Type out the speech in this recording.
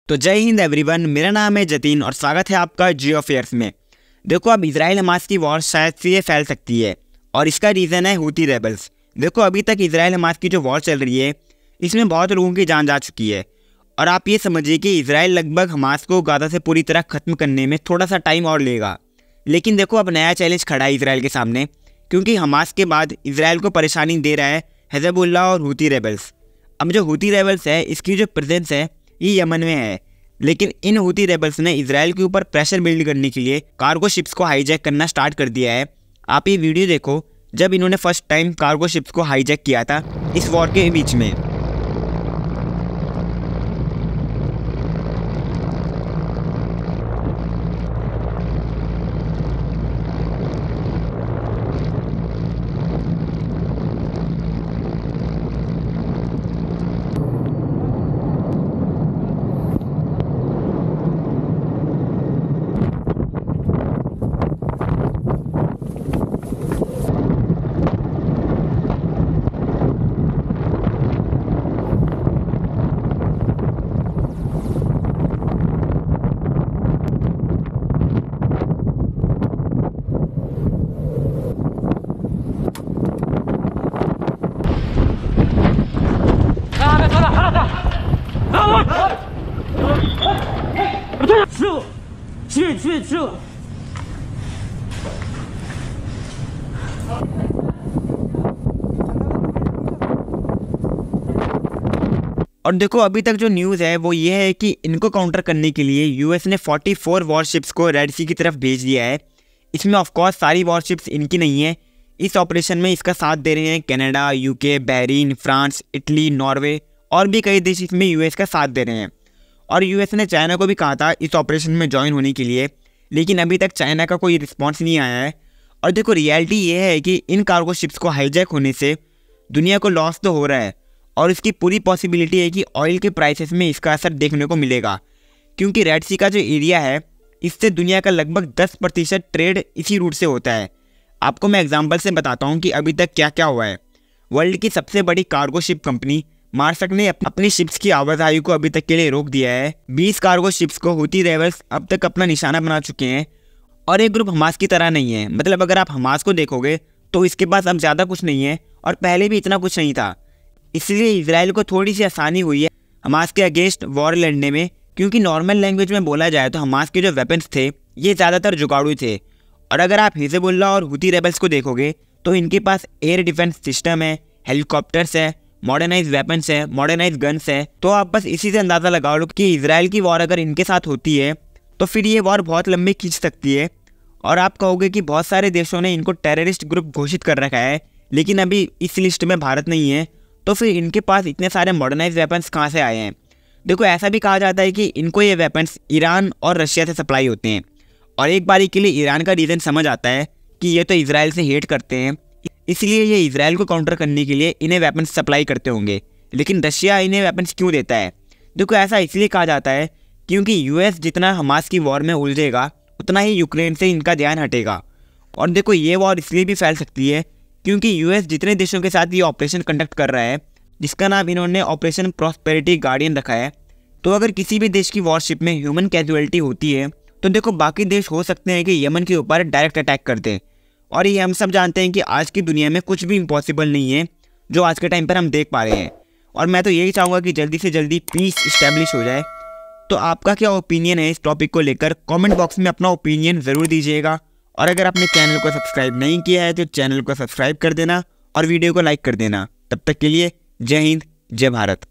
तो जय हिंद एवरीवन, मेरा नाम है जतिन और स्वागत है आपका जियो अफेयर्स में। देखो, अब इजराइल हमास की वॉर शायद से फैल सकती है और इसका रीज़न है हूती रेबल्स। देखो, अभी तक इजराइल हमास की जो वॉर चल रही है इसमें बहुत लोगों की जान जा चुकी है और आप ये समझिए कि इजराइल लगभग हमास को गाज़ा से पूरी तरह ख़त्म करने में थोड़ा सा टाइम और लेगा। लेकिन देखो, अब नया चैलेंज खड़ा है इजराइल के सामने, क्योंकि हमास के बाद इजराइल को परेशानी दे रहा है हिज़बुल्लाह और हूती रेबल्स। अब जो हूती रेबल्स है इसकी जो प्रेजेंस है ये यमन में है, लेकिन इन हूती रेबल्स ने इजराइल के ऊपर प्रेशर बिल्ड करने के लिए कार्गो शिप्स को हाईजैक करना स्टार्ट कर दिया है। आप ये वीडियो देखो जब इन्होंने फर्स्ट टाइम कार्गो शिप्स को हाईजैक किया था इस वॉर के बीच में। और देखो, अभी तक जो न्यूज़ है वो ये है कि इनको काउंटर करने के लिए यूएस ने 44 वॉरशिप्स को रेड सी की तरफ भेज दिया है। इसमें ऑफकोर्स सारी वॉरशिप्स इनकी नहीं है। इस ऑपरेशन में इसका साथ दे रहे हैं Canada, UK, Bahrain, France, Italy, Norway और भी कई देश इसमें यूएस का साथ दे रहे हैं। और यूएस ने चाइना को भी कहा था इस ऑपरेशन में ज्वाइन होने के लिए, लेकिन अभी तक चाइना का कोई रिस्पॉन्स नहीं आया है। और देखो, रियलिटी ये है कि इन कार्गो शिप्स को हाईजैक होने से दुनिया को लॉस तो हो रहा है और इसकी पूरी पॉसिबिलिटी है कि ऑयल के प्राइसेस में इसका असर देखने को मिलेगा, क्योंकि रेड सी का जो एरिया है इससे दुनिया का लगभग 10% ट्रेड इसी रूट से होता है। आपको मैं एग्जांपल से बताता हूँ कि अभी तक क्या क्या हुआ है। वर्ल्ड की सबसे बड़ी कार्गो शिप कंपनी मार्सक ने अपनी शिप्स की आवाजाही को अभी तक के लिए रोक दिया है। 20 कार्गो शिप्स को हूती रेबल्स अब तक अपना निशाना बना चुके हैं और एक ग्रुप हमास की तरह नहीं है। मतलब अगर आप हमास को देखोगे तो इसके पास अब ज़्यादा कुछ नहीं है और पहले भी इतना कुछ नहीं था। इसलिए इजराइल को थोड़ी सी आसानी हुई है हमास के अगेंस्ट वॉर लड़ने में, क्योंकि नॉर्मल लैंग्वेज में बोला जाए तो हमास के जो वेपन्स थे ये ज़्यादातर जुगाड़ू थे। और अगर आप हिज़बुल्लाह और हूती रेबल्स को देखोगे तो इनके पास एयर डिफेंस सिस्टम है, हेलीकॉप्टर्स है, मॉडर्नाइज वेपन्स है, मॉडर्नाइज गन्स है। तो आप बस इसी से अंदाज़ा लगा लो कि इजराइल की वॉर अगर इनके साथ होती है तो फिर ये वॉर बहुत लंबी खींच सकती है। और आप कहोगे कि बहुत सारे देशों ने इनको टेररिस्ट ग्रुप घोषित कर रखा है, लेकिन अभी इस लिस्ट में भारत नहीं है, तो फिर इनके पास इतने सारे मॉडर्नाइज वेपन्स कहाँ से आए हैं। देखो, ऐसा भी कहा जाता है कि इनको ये वेपन्स ईरान और रशिया से सप्लाई होते हैं और एक बारी के लिए ईरान का रीज़न समझ आता है कि ये तो इजराइल से हेट करते हैं, इसलिए ये इजराइल को काउंटर करने के लिए इन्हें वेपन्स सप्लाई करते होंगे। लेकिन रशिया इन्हें वेपन्स क्यों देता है? देखो, ऐसा इसलिए कहा जाता है क्योंकि यूएस जितना हमास की वॉर में उलझेगा उतना ही यूक्रेन से इनका ध्यान हटेगा। और देखो, ये वॉर इसलिए भी फैल सकती है क्योंकि यूएस जितने देशों के साथ ये ऑपरेशन कंडक्ट कर रहा है, जिसका नाम इन्होंने ऑपरेशन प्रॉस्पेरिटी गार्डियन रखा है, तो अगर किसी भी देश की वॉरशिप में ह्यूमन कैजुअलिटी होती है तो देखो, बाकी देश हो सकते हैं कि यमन के ऊपर डायरेक्ट अटैक कर दें। और ये हम सब जानते हैं कि आज की दुनिया में कुछ भी इम्पॉसिबल नहीं है जो आज के टाइम पर हम देख पा रहे हैं। और मैं तो यही चाहूँगा कि जल्दी से जल्दी पीस इस्टेब्लिश हो जाए। तो आपका क्या ओपिनियन है इस टॉपिक को लेकर? कमेंट बॉक्स में अपना ओपिनियन ज़रूर दीजिएगा। और अगर आपने चैनल को सब्सक्राइब नहीं किया है तो चैनल को सब्सक्राइब कर देना और वीडियो को लाइक कर देना। तब तक के लिए जय हिंद, जय भारत।